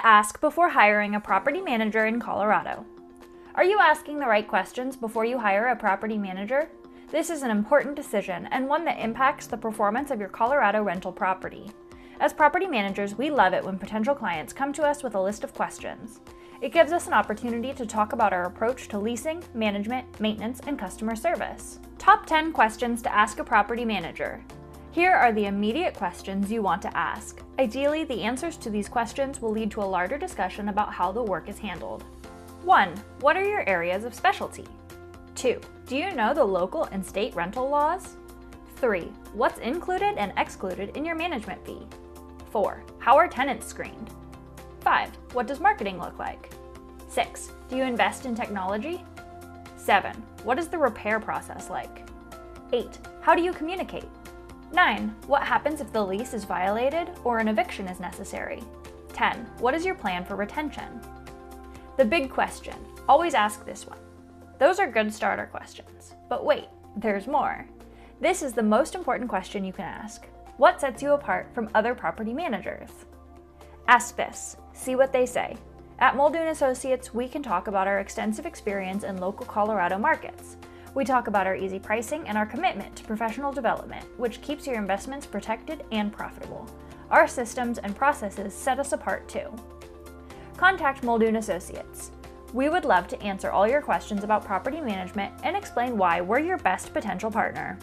to ask before hiring a property manager in Colorado. Are you asking the right questions before you hire a property manager? This is an important decision and one that impacts the performance of your Colorado rental property. As property managers, we love it when potential clients come to us with a list of questions. It gives us an opportunity to talk about our approach to leasing, management, maintenance, and customer service. Top 10 questions to ask a property manager. Here are the immediate questions you want to ask. Ideally, the answers to these questions will lead to a larger discussion about how the work is handled. 1. What are your areas of specialty? 2. Do you know the local and state rental laws? 3. What's included and excluded in your management fee? 4. How are tenants screened? 5. What does marketing look like? 6. Do you invest in technology? 7. What is the repair process like? 8. How do you communicate? 9. What happens if the lease is violated or an eviction is necessary? 10. What is your plan for retention? The big question. Always ask this one. Those are good starter questions. But wait, there's more. This is the most important question you can ask. What sets you apart from other property managers? Ask this. See what they say. At Muldoon Associates, we can talk about our extensive experience in local Colorado markets. We talk about our easy pricing and our commitment to professional development, which keeps your investments protected and profitable. Our systems and processes set us apart too. Contact Muldoon Associates. We would love to answer all your questions about property management and explain why we're your best potential partner.